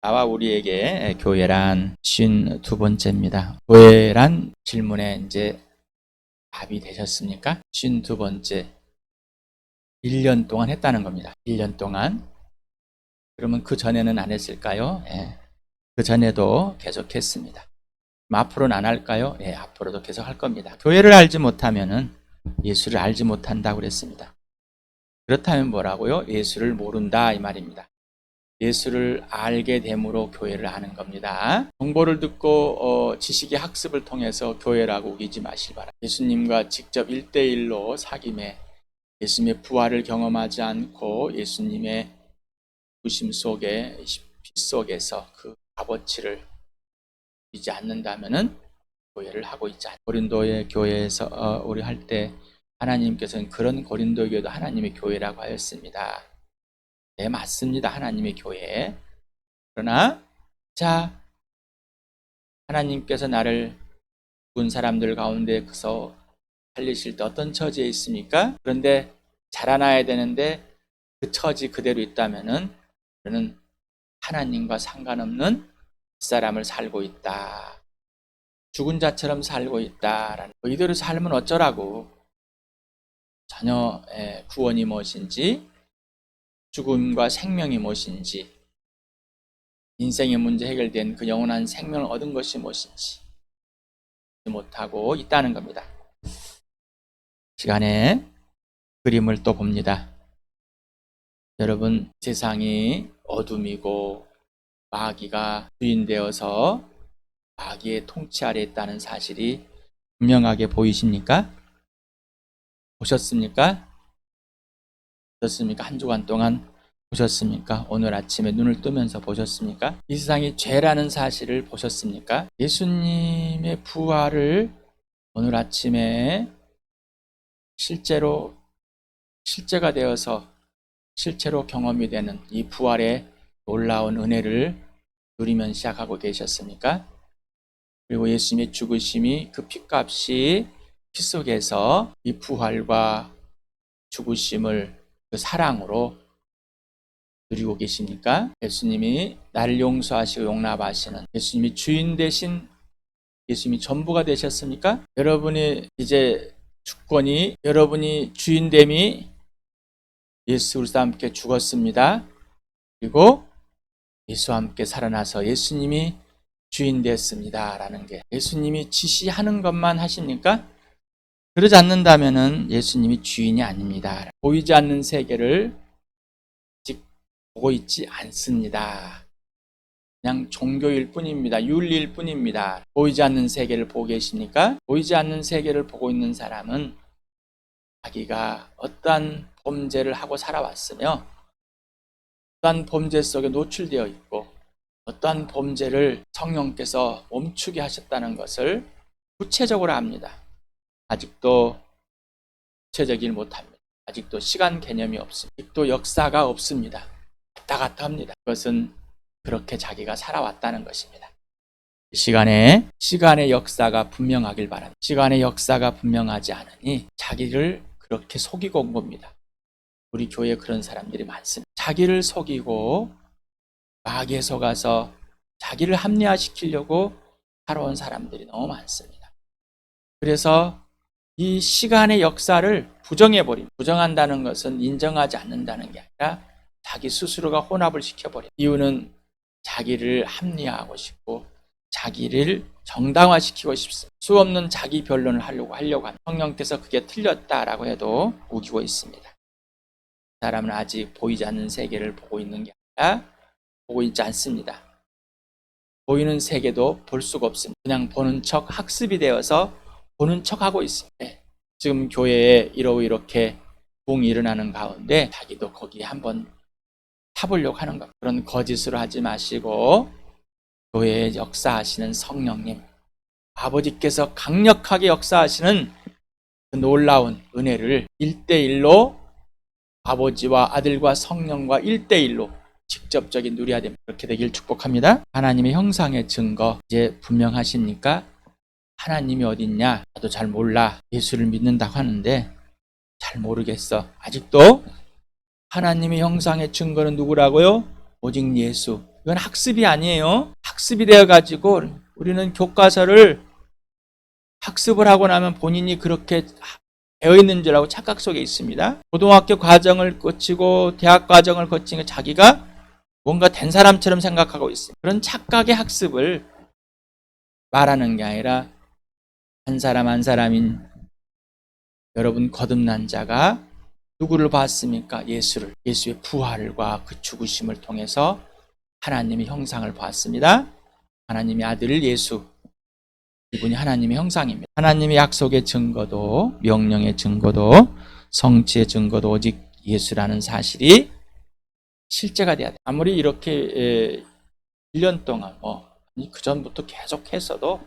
나와 우리에게 교회란 52번째입니다. 교회란 질문에 이제 답이 되셨습니까? 52번째. 1년 동안 했다는 겁니다. 1년 동안. 그러면 그 전에는 안 했을까요? 예. 그 전에도 계속 했습니다. 앞으로는 안 할까요? 예, 앞으로도 계속 할 겁니다. 교회를 알지 못하면은 예수를 알지 못한다고 그랬습니다. 그렇다면 뭐라고요? 예수를 모른다 이 말입니다. 예수를 알게 됨으로 교회를 아는 겁니다. 정보를 듣고 지식의 학습을 통해서 교회라고 우기지 마시기 바랍니다. 예수님과 직접 1대1로 사귐에 예수님의 부활을 경험하지 않고 예수님의 부심 속에 피 속에서 그 값어치를 보이지 않는다면은 교회를 하고 있지 않아요. 고린도의 교회에서 우리 할 때 하나님께서는 그런 고린도 교회도 하나님의 교회라고 하였습니다. 네, 맞습니다. 하나님의 교회. 그러나 자, 하나님께서 나를 죽은 사람들 가운데서 살리실 때 어떤 처지에 있습니까? 그런데 자라나야 되는데 그 처지 그대로 있다면은 저는 하나님과 상관없는 사람을 살고 있다. 죽은 자처럼 살고 있다라는 이대로 살면 어쩌라고. 전혀 구원이 무엇인지 죽음과 생명이 무엇인지 인생의 문제 해결된 그 영원한 생명을 얻은 것이 무엇인지 못하고 있다는 겁니다. 시간에 그림을 또 봅니다. 여러분, 세상이 어둠이고 마귀가 주인되어서 마귀의 통치 아래 있다는 사실이 분명하게 보이십니까? 보셨습니까? 보셨습니까? 한 주간 동안 보셨습니까? 오늘 아침에 눈을 뜨면서 보셨습니까? 이 세상이 죄라는 사실을 보셨습니까? 예수님의 부활을 오늘 아침에 실제가 되어서 실제로 경험이 되는 이 부활의 놀라운 은혜를 누리면 시작하고 계셨습니까? 그리고 예수님의 죽으심이 그 핏값이 피 속에서 이 부활과 죽으심을 그 사랑으로 누리고 계십니까? 예수님이 나를 용서하시고 용납하시는 예수님이 주인 되신 예수님이 전부가 되셨습니까? 여러분이 이제 주권이 여러분이 주인됨이 예수 그리스도와 함께 죽었습니다. 그리고 예수와 함께 살아나서 예수님이 주인 되었습니다. 라는 게 예수님이 지시하는 것만 하십니까? 그러지 않는다면은 예수님이 주인이 아닙니다. 보이지 않는 세계를 아직 보고 있지 않습니다. 그냥 종교일 뿐입니다. 윤리일 뿐입니다. 보이지 않는 세계를 보고 계십니까? 보이지 않는 세계를 보고 있는 사람은 자기가 어떠한 범죄를 하고 살아왔으며 어떠한 범죄 속에 노출되어 있고 어떠한 범죄를 성령께서 멈추게 하셨다는 것을 구체적으로 압니다. 아직도 구체적이지 못합니다. 아직도 시간 개념이 없습니다. 아직도 역사가 없습니다. 왔다 갔다 합니다. 그것은 그렇게 자기가 살아왔다는 것입니다. 시간의 역사가 분명하길 바랍니다. 시간의 역사가 분명하지 않으니 자기를 그렇게 속이고 온 겁니다. 우리 교회에 그런 사람들이 많습니다. 자기를 속이고 마귀에 속아서 자기를 합리화시키려고 살아온 사람들이 너무 많습니다. 그래서 이 시간의 역사를 부정해버립니다. 부정한다는 것은 인정하지 않는다는 게 아니라 자기 스스로가 혼합을 시켜버립니다. 이유는 자기를 합리화하고 싶고 자기를 정당화시키고 싶습니다. 수없는 자기 변론을 하려고 합니다. 성령께서 그게 틀렸다라고 해도 우기고 있습니다. 사람은 아직 보이지 않는 세계를 보고 있는 게 아니라 보고 있지 않습니다. 보이는 세계도 볼 수가 없습니다. 그냥 보는 척 학습이 되어서 보는 척하고 있습니다. 지금 교회에 이렇게 부흥이 일어나는 가운데 자기도 거기에 한번 타보려고 하는 것. 그런 거짓으로 하지 마시고 교회에 역사하시는 성령님 아버지께서 강력하게 역사하시는 그 놀라운 은혜를 1대1로 아버지와 아들과 성령과 1대1로 직접적인 누려야 됩니다. 그렇게 되길 축복합니다. 하나님의 형상의 증거 이제 분명하십니까? 하나님이 어딨냐? 나도 잘 몰라. 예수를 믿는다고 하는데 잘 모르겠어. 아직도 하나님의 형상의 증거는 누구라고요? 오직 예수. 이건 학습이 아니에요. 학습이 되어가지고 우리는 교과서를 학습을 하고 나면 본인이 그렇게 되어 있는 줄 알고 착각 속에 있습니다. 고등학교 과정을 거치고 대학 과정을 거치고 자기가 뭔가 된 사람처럼 생각하고 있어요. 그런 착각의 학습을 말하는 게 아니라 한 사람 한 사람인 여러분 거듭난 자가 누구를 봤습니까? 예수를. 예수의 부활과 그 죽으심을 통해서 하나님의 형상을 봤습니다. 하나님의 아들 예수. 이분이 하나님의 형상입니다. 하나님의 약속의 증거도 명령의 증거도 성취의 증거도 오직 예수라는 사실이 실제가 돼야 돼. 아무리 이렇게 1년 동안 그 전부터 계속 했어도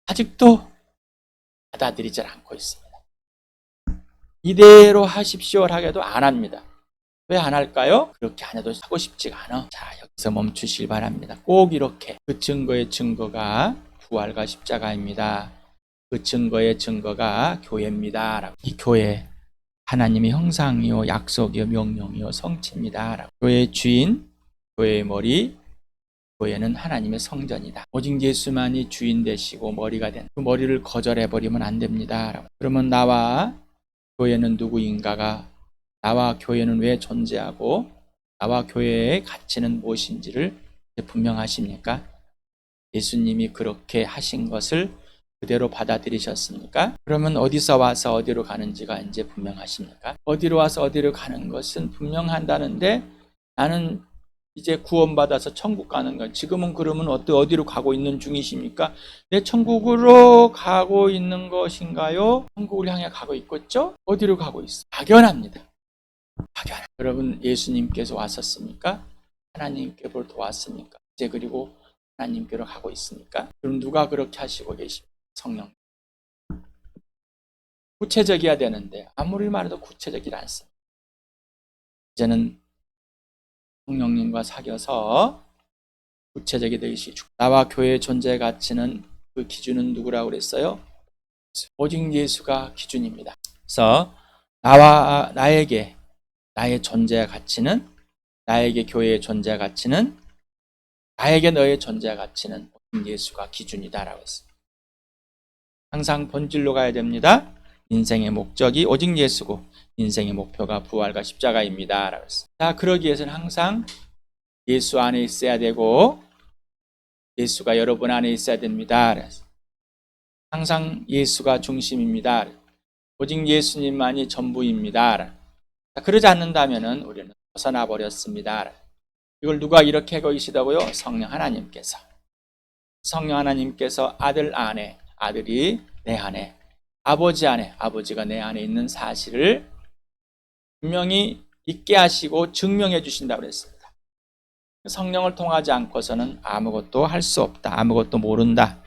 아직도 받아들이질 않고 있습니다. 이대로 하십시오 하게도 안 합니다. 왜 안 할까요? 그렇게 안 해도 하고 싶지가 않아. 자, 여기서 멈추시길 바랍니다. 꼭 이렇게 그 증거의 증거가 부활과 십자가입니다. 그 증거의 증거가 교회입니다. 이 교회 하나님의 형상이요 약속이요 명령이요 성취입니다. 교회의 주인, 교회의 머리, 교회는 하나님의 성전이다. 오직 예수만이 주인 되시고 머리가 된 그 머리를 거절해버리면 안 됩니다. 그러면 나와 교회는 누구인가가 나와 교회는 왜 존재하고 나와 교회의 가치는 무엇인지를 분명하십니까? 예수님이 그렇게 하신 것을 그대로 받아들이셨습니까? 그러면 어디서 와서 어디로 가는지가 이제 분명하십니까? 어디로 와서 어디로 가는 것은 분명한다는데 나는 이제 구원받아서 천국 가는 것. 지금은 그러면 어디로 가고 있는 중이십니까? 내 천국으로 가고 있는 것인가요? 천국을 향해 가고 있겠죠? 어디로 가고 있어? 막연합니다. 막연. 여러분 예수님께서 왔었습니까? 하나님께로부터 왔습니까? 이제 그리고 하나님께로 가고 있습니까? 그럼 누가 그렇게 하시고 계십니까? 성령. 구체적이어야 되는데 아무리 말해도 구체적이지 않습니다. 이제는 성령님과 사귀어서 구체적이 되시. 나와 교회의 존재 가치는 그 기준은 누구라고 그랬어요? 오직 예수가 기준입니다. 그래서 나와 나에게 나의 존재 가치는 나에게 교회의 존재 가치는 나에게 너의 존재 가치는 오직 예수가 기준이다라고 했습니다. 항상 본질로 가야 됩니다. 인생의 목적이 오직 예수고 인생의 목표가 부활과 십자가입니다. 라고 했습니다. 자, 그러기 위해서는 항상 예수 안에 있어야 되고 예수가 여러분 안에 있어야 됩니다. 항상 예수가 중심입니다. 오직 예수님만이 전부입니다. 자, 그러지 않는다면 우리는 벗어나 버렸습니다. 이걸 누가 이렇게 하고 계시다고요? 성령 하나님께서. 성령 하나님께서 아들 안에, 아들이 내 안에, 아버지 안에, 아버지가 내 안에 있는 사실을 분명히 있게 하시고 증명해 주신다고 그랬습니다. 성령을 통하지 않고서는 아무것도 할 수 없다. 아무것도 모른다.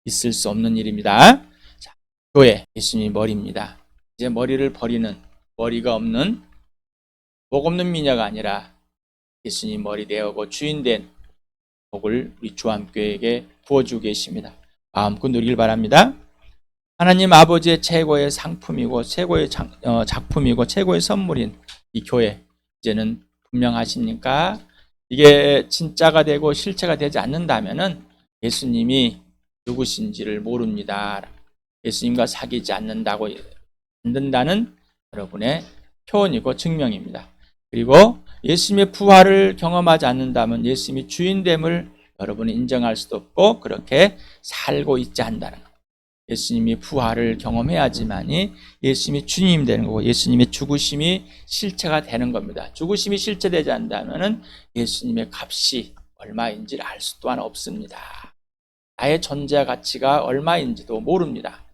있을 수 없는 일입니다. 자, 교회, 예수님이 머리입니다. 이제 머리를 버리는, 머리가 없는, 목 없는 미녀가 아니라 예수님 머리 되어고 주인된 복을 우리 주함교회에게 부어주고 계십니다. 마음껏 누리길 바랍니다. 하나님 아버지의 최고의 상품이고 최고의 작품이고 최고의 선물인 이 교회, 이제는 분명하십니까? 이게 진짜가 되고 실체가 되지 않는다면 예수님이 누구신지를 모릅니다. 예수님과 사귀지 않는다고 만든다는 여러분의 표현이고 증명입니다. 그리고 예수님의 부활을 경험하지 않는다면 예수님이 주인됨을 여러분이 인정할 수도 없고 그렇게 살고 있지 않다는 것. 예수님이 부활을 경험해야지만이 예수님이 주님이 되는 거고 예수님의 죽으심이 실체가 되는 겁니다. 죽으심이 실체되지 않는다면 예수님의 값이 얼마인지를 알 수 또한 없습니다. 나의 존재 가치가 얼마인지도 모릅니다.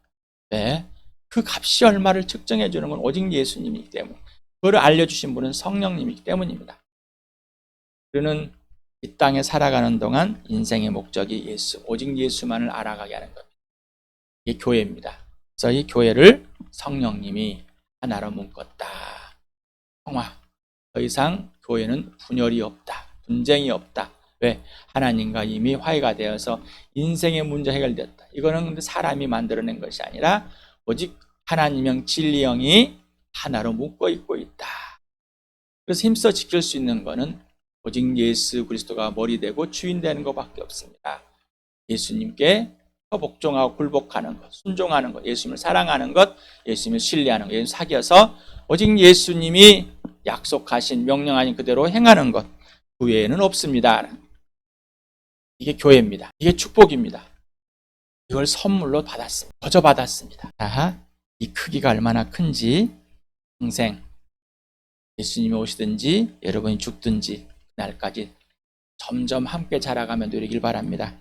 네, 그 값이 얼마를 측정해 주는 건 오직 예수님이기 때문에 그걸 알려주신 분은 성령님이기 때문입니다. 우리는 이 땅에 살아가는 동안 인생의 목적이 예수, 오직 예수만을 알아가게 하는 겁니다. 이게 교회입니다. 그래서 이 교회를 성령님이 하나로 묶었다. 평화. 더 이상 교회는 분열이 없다. 분쟁이 없다. 왜? 하나님과 이미 화해가 되어서 인생의 문제 해결됐다. 이거는 근데 사람이 만들어낸 것이 아니라 오직 하나님형 진리형이 하나로 묶어 있고 있다. 그래서 힘써 지킬 수 있는 것은 오직 예수 그리스도가 머리 되고 주인 되는 것밖에 없습니다. 예수님께 복종하고 굴복하는 것, 순종하는 것, 예수님을 사랑하는 것, 예수님을 신뢰하는 것, 예수님 사귀어서 오직 예수님이 약속하신 명령하신 그대로 행하는 것, 그 외에는 없습니다. 이게 교회입니다. 이게 축복입니다. 이걸 선물로 받았습니다. 거저 받았습니다. 자, 이 크기가 얼마나 큰지 평생 예수님이 오시든지 여러분이 죽든지 그날까지 점점 함께 자라가며 누리길 바랍니다.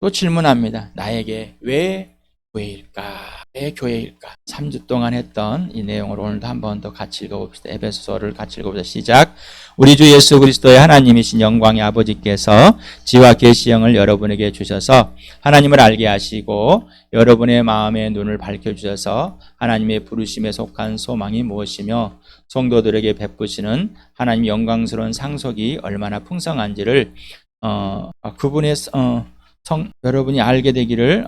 또 질문합니다. 나에게 왜 교회일까? 왜 교회일까? 3주 동안 했던 이 내용을 오늘도 한 번 더 같이 읽어봅시다. 에베소서를 같이 읽어보자. 시작. 우리 주 예수 그리스도의 하나님이신 영광의 아버지께서 지와 계시형을 여러분에게 주셔서 하나님을 알게 하시고 여러분의 마음의 눈을 밝혀주셔서 하나님의 부르심에 속한 소망이 무엇이며 성도들에게 베푸시는 하나님의 영광스러운 상속이 얼마나 풍성한지를 그분의 여러분이 알게 되기를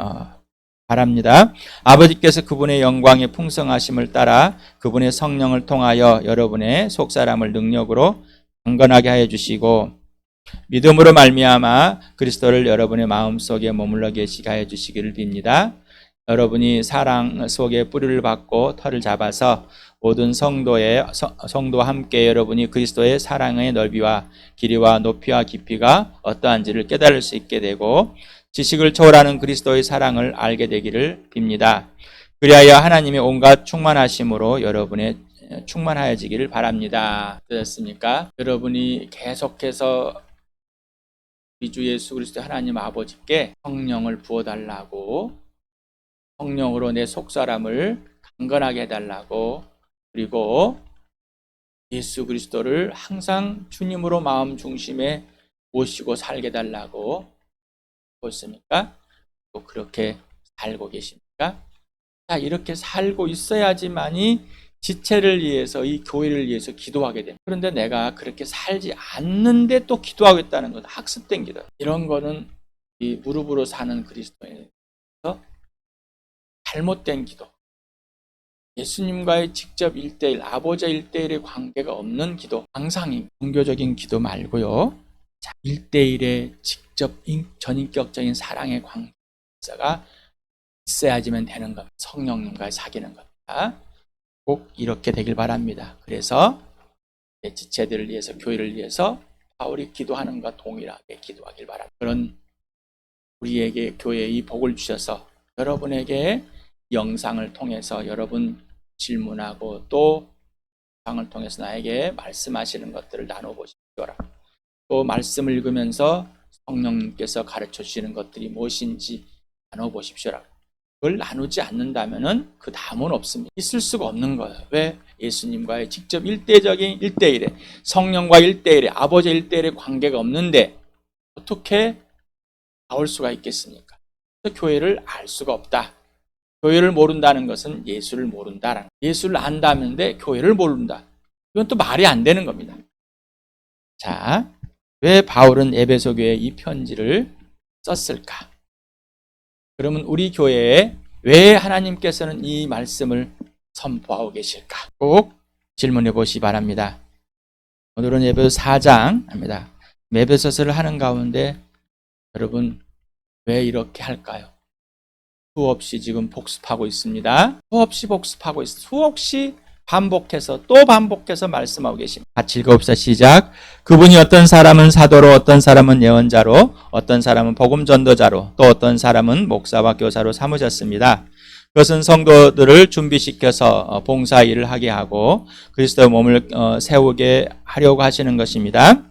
바랍니다. 아버지께서 그분의 영광의 풍성하심을 따라 그분의 성령을 통하여 여러분의 속사람을 능력으로 강건하게 하여 주시고 믿음으로 말미암아 그리스도를 여러분의 마음속에 머물러 계시게 하여 주시기를 빕니다. 여러분이 사랑 속에 뿌리를 받고 털을 잡아서 모든 성도와 함께 여러분이 그리스도의 사랑의 넓이와 길이와 높이와 깊이가 어떠한지를 깨달을 수 있게 되고 지식을 초월하는 그리스도의 사랑을 알게 되기를 빕니다. 그리하여 하나님의 온갖 충만하심으로 여러분의 충만하여지기를 바랍니다. 되셨습니까? 여러분이 계속해서 우리 주 예수 그리스도 하나님 아버지께 성령을 부어달라고, 성령으로 내 속사람을 강건하게 해달라고, 그리고 예수 그리스도를 항상 주님으로 마음 중심에 모시고 살게 해달라고 있습니까? 또 그렇게 살고 계십니까? 자, 이렇게 살고 있어야지만이 지체를 위해서, 이 교회를 위해서 기도하게 됩니다. 그런데 내가 그렇게 살지 않는데 또 기도하겠다는 건 학습된 기도. 이런 거는 이 무릎으로 사는 그리스도인에서 잘못된 기도. 예수님과의 직접 1대1, 아버지 1대1의 관계가 없는 기도. 항상 종교적인 기도 말고요. 자, 1대1의 직접 전인격적인 사랑의 관계가 있어야지만 되는 겁니다. 성령님과 사귀는 겁니다. 꼭 이렇게 되길 바랍니다. 그래서 지체들을 위해서, 교회를 위해서 바울이 기도하는 것과 동일하게 기도하길 바랍니다. 그런 우리에게 교회의 복을 주셔서 여러분에게 영상을 통해서 여러분 질문하고 또 영상을 통해서 나에게 말씀하시는 것들을 나눠보십시오. 또 말씀을 읽으면서 성령님께서 가르쳐 주시는 것들이 무엇인지 나눠보십시오. 그걸 나누지 않는다면 그 다음은 없습니다. 있을 수가 없는 거예요. 왜? 예수님과의 직접 1대1의 성령과 1대1의 아버지 1대1의 관계가 없는데 어떻게 나올 수가 있겠습니까? 그래서 교회를 알 수가 없다. 교회를 모른다는 것은 예수를 모른다라는, 예수를 안다는데 교회를 모른다. 이건 또 말이 안 되는 겁니다. 자, 왜 바울은 에베소 교회에 이 편지를 썼을까? 그러면 우리 교회에 왜 하나님께서는 이 말씀을 선포하고 계실까? 꼭 질문해 보시기 바랍니다. 오늘은 에베소 4장입니다. 에베소서를 하는 가운데 여러분 왜 이렇게 할까요? 수없이 지금 복습하고 있습니다. 수없이 복습하고 있습니다. 수없이 반복해서 또 반복해서 말씀하고 계십니다. 같이 읽어봅시다. 시작. 그분이 어떤 사람은 사도로, 어떤 사람은 예언자로, 어떤 사람은 복음 전도자로, 또 어떤 사람은 목사와 교사로 삼으셨습니다. 그것은 성도들을 준비시켜서 봉사 일을 하게 하고 그리스도의 몸을 세우게 하려고 하시는 것입니다.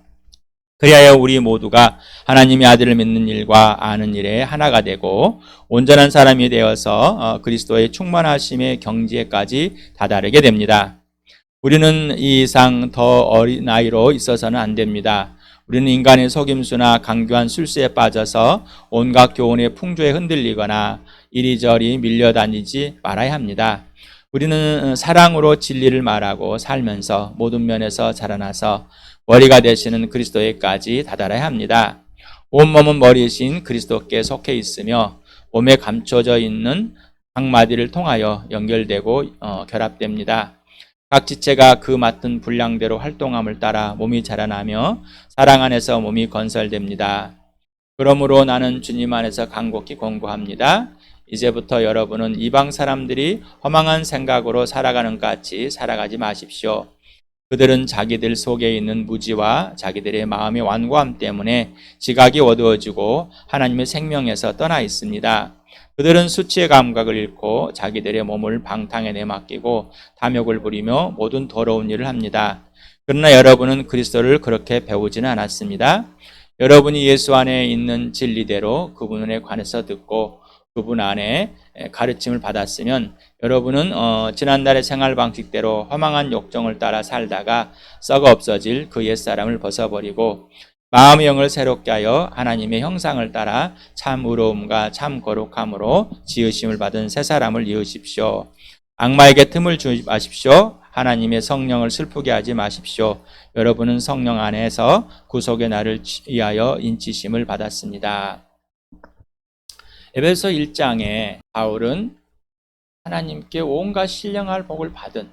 그리하여 우리 모두가 하나님의 아들을 믿는 일과 아는 일에 하나가 되고 온전한 사람이 되어서 그리스도의 충만하심의 경지에까지 다다르게 됩니다. 우리는 이 이상 더 어린 나이로 있어서는 안 됩니다. 우리는 인간의 속임수나 강교한 술수에 빠져서 온갖 교훈의 풍조에 흔들리거나 이리저리 밀려다니지 말아야 합니다. 우리는 사랑으로 진리를 말하고 살면서 모든 면에서 자라나서 머리가 되시는 그리스도에까지 다다라야 합니다. 온몸은 머리이신 그리스도께 속해 있으며 몸에 감춰져 있는 각 마디를 통하여 연결되고 결합됩니다. 각 지체가 그 맡은 분량대로 활동함을 따라 몸이 자라나며 사랑 안에서 몸이 건설됩니다. 그러므로 나는 주님 안에서 간곡히 권고합니다. 이제부터 여러분은 이방 사람들이 허망한 생각으로 살아가는 것 같이 살아가지 마십시오. 그들은 자기들 속에 있는 무지와 자기들의 마음의 완고함 때문에 지각이 어두워지고 하나님의 생명에서 떠나 있습니다. 그들은 수치의 감각을 잃고 자기들의 몸을 방탕에 내맡기고 탐욕을 부리며 모든 더러운 일을 합니다. 그러나 여러분은 그리스도를 그렇게 배우지는 않았습니다. 여러분이 예수 안에 있는 진리대로 그분에 관해서 듣고 그분 안에 가르침을 받았으면 여러분은 지난날의 생활 방식대로 허망한 욕정을 따라 살다가 썩어 없어질 그 옛사람을 벗어버리고 마음의 영을 새롭게 하여 하나님의 형상을 따라 참 의로움과 참 거룩함으로 지으심을 받은 새 사람을 이으십시오. 악마에게 틈을 주지 마십시오. 하나님의 성령을 슬프게 하지 마십시오. 여러분은 성령 안에서 구속의 날을 위하여 인치심을 받았습니다. 에베소 1장에 바울은 하나님께 온갖 신령할 복을 받은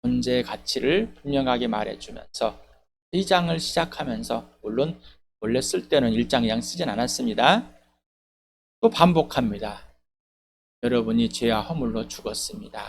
존재의 가치를 분명하게 말해주면서 2장을 시작하면서, 물론 원래 쓸 때는 1장 그냥 쓰진 않았습니다. 또 반복합니다. 여러분이 죄와 허물로 죽었습니다.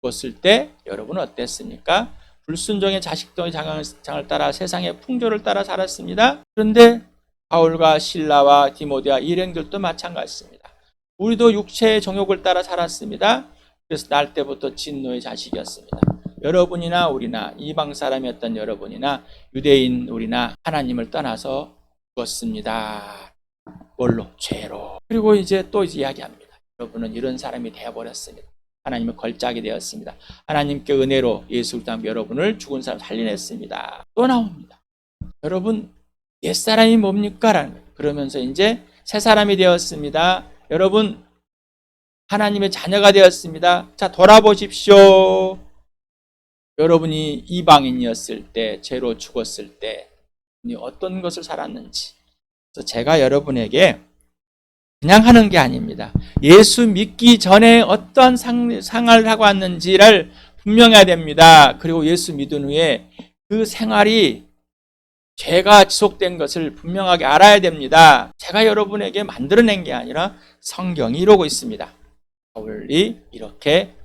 죽었을 때 여러분은 어땠습니까? 불순종의 자식들의 장을 따라 세상의 풍조를 따라 살았습니다. 그런데 바울과 실라와 디모데와 일행들도 마찬가지입니다. 우리도 육체의 정욕을 따라 살았습니다. 그래서 날 때부터 진노의 자식이었습니다. 여러분이나 우리나 이방 사람이었던 여러분이나 유대인 우리나 하나님을 떠나서 죽었습니다. 뭘로? 죄로. 그리고 이제 또 이야기합니다. 여러분은 이런 사람이 되어버렸습니다. 하나님의 걸작이 되었습니다. 하나님께 은혜로 예수를 통해 여러분을 죽은 사람 살려냈습니다. 또 나옵니다. 여러분 옛사람이 뭡니까? 라는 거예요. 그러면서 이제 새 사람이 되었습니다. 여러분 하나님의 자녀가 되었습니다. 자, 돌아보십시오. 여러분이 이방인이었을 때, 죄로 죽었을 때 어떤 것을 살았는지. 그래서 제가 여러분에게 그냥 하는 게 아닙니다. 예수 믿기 전에 어떠한 생활을 하고 왔는지를 분명해야 됩니다. 그리고 예수 믿은 후에 그 생활이 죄가 지속된 것을 분명하게 알아야 됩니다. 제가 여러분에게 만들어낸 게 아니라 성경이 이루고 있습니다. 바울이 이렇게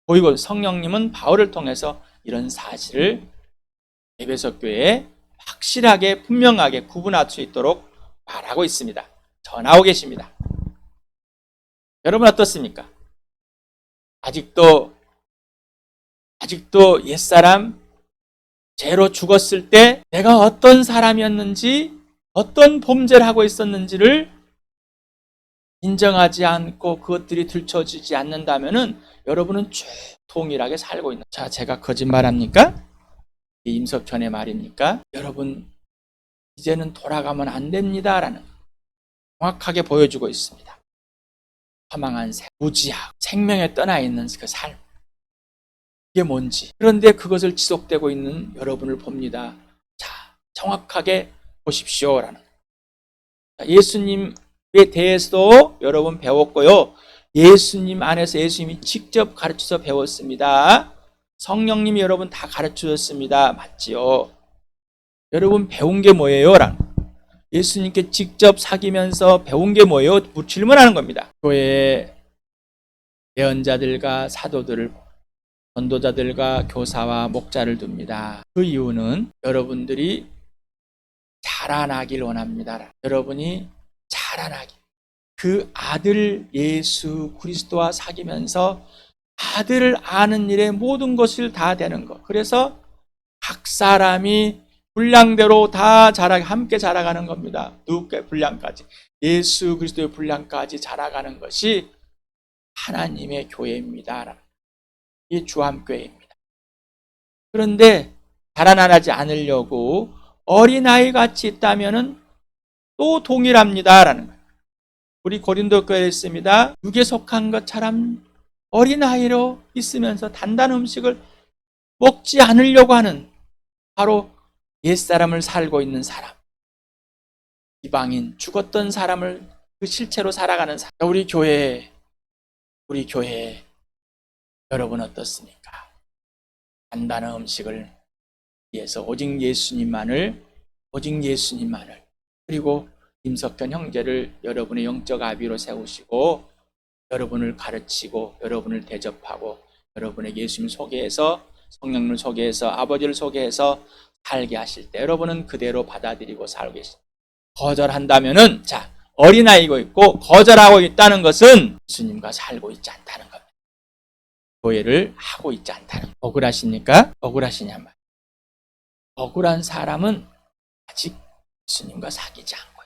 보이고 성령님은 바울을 통해서 이런 사실을 에베소 교회에 확실하게 분명하게 구분할 수 있도록 말하고 있습니다. 전하고 계십니다. 여러분 어떻습니까? 아직도 옛사람 죄로 죽었을 때 내가 어떤 사람이었는지, 어떤 범죄를 하고 있었는지를 인정하지 않고 그것들이 들춰지지 않는다면은 여러분은 쭉 동일하게 살고 있는. 자, 제가 거짓말합니까? 임석천의 말입니까? 여러분 이제는 돌아가면 안 됩니다라는 정확하게 보여주고 있습니다. 허망한 무지하고 생명에 떠나 있는 그 삶, 이게 뭔지. 그런데 그것을 지속되고 있는 여러분을 봅니다. 자, 정확하게 보십시오라는. 예수님에 대해서도 여러분 배웠고요. 예수님 안에서 예수님이 직접 가르쳐서 배웠습니다. 성령님이 여러분 다 가르쳐줬습니다. 맞지요? 여러분 배운 게 뭐예요? 라는. 예수님께 직접 사귀면서 배운 게 뭐예요? 질문하는 겁니다. 교회에 예언자들과 사도들을, 전도자들과 교사와 목자를 둡니다. 그 이유는 여러분들이 자라나길 원합니다. 여러분이 자라나길. 그 아들 예수 그리스도와 사귀면서 아들을 아는 일에 모든 것을 다 되는 것. 그래서 각 사람이 분량대로 다 함께 자라가는 겁니다. 누구의 분량까지? 예수 그리스도의 분량까지 자라가는 것이 하나님의 교회입니다. 이 주함교회입니다. 그런데 자라나지 않으려고 어린아이 같이 있다면은 또 동일합니다라는 거예요. 우리 고린도 교회에 있습니다. 육에 속한 것처럼 어린아이로 있으면서 단단한 음식을 먹지 않으려고 하는 바로 옛사람을 살고 있는 사람, 이방인, 죽었던 사람을 그 실체로 살아가는 사람. 우리 교회 여러분 어떻습니까? 간단한 음식을 위해서 오직 예수님만을 그리고 임석현 형제를 여러분의 영적 아비로 세우시고 여러분을 가르치고 여러분을 대접하고 여러분에게 예수님 소개해서 성령을 소개해서 아버지를 소개해서 살게 하실 때 여러분은 그대로 받아들이고 살고 계십니다. 거절한다면은 어린아이고 있고 거절하고 있다는 것은 예수님과 살고 있지 않다는 겁니다. 교회를 하고 있지 않다는 겁니다. 억울하십니까? 억울하시냐 말이에요. 억울한 사람은 아직 예수님과 사귀지 않고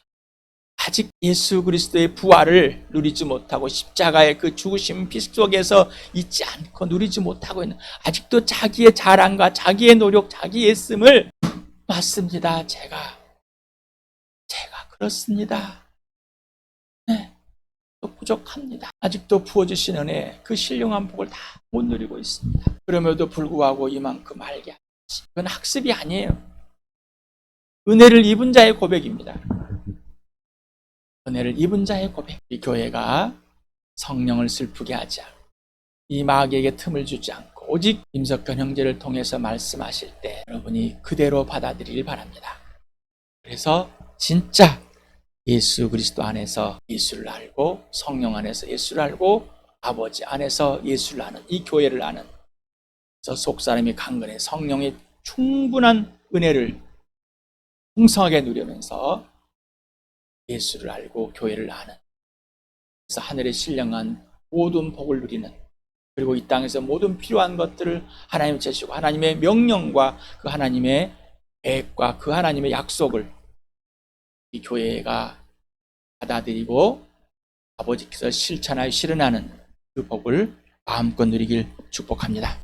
아직 예수 그리스도의 부활을 누리지 못하고 십자가의 그 죽으심 피 속에서 있지 않고 누리지 못하고 있는 아직도 자기의 자랑과 자기의 노력, 자기의 애씀을 맞습니다. 제가 그렇습니다. 네, 또 부족합니다. 아직도 부어주신 은혜 그 신령한 복을 다 못 누리고 있습니다. 그럼에도 불구하고 이만큼 알게 하시. 이건 학습이 아니에요. 은혜를 입은 자의 고백입니다. 은혜를 입은 자의 고백. 이 교회가 성령을 슬프게 하지 않고 이 마귀에게 틈을 주지 않고 오직 임석현 형제를 통해서 말씀하실 때 여러분이 그대로 받아들이길 바랍니다. 그래서 진짜 예수 그리스도 안에서 예수를 알고 성령 안에서 예수를 알고 아버지 안에서 예수를 아는 이 교회를 아는 저 속사람이 강건해 성령의 충분한 은혜를 풍성하게 누리면서 예수를 알고 교회를 아는 그래서 하늘의 신령한 모든 복을 누리는 그리고 이 땅에서 모든 필요한 것들을 하나님 제시고 하나님의 명령과 그 하나님의 계획과 그 하나님의 약속을 이 교회가 받아들이고 아버지께서 실천하여 실현하는 그 복을 마음껏 누리길 축복합니다.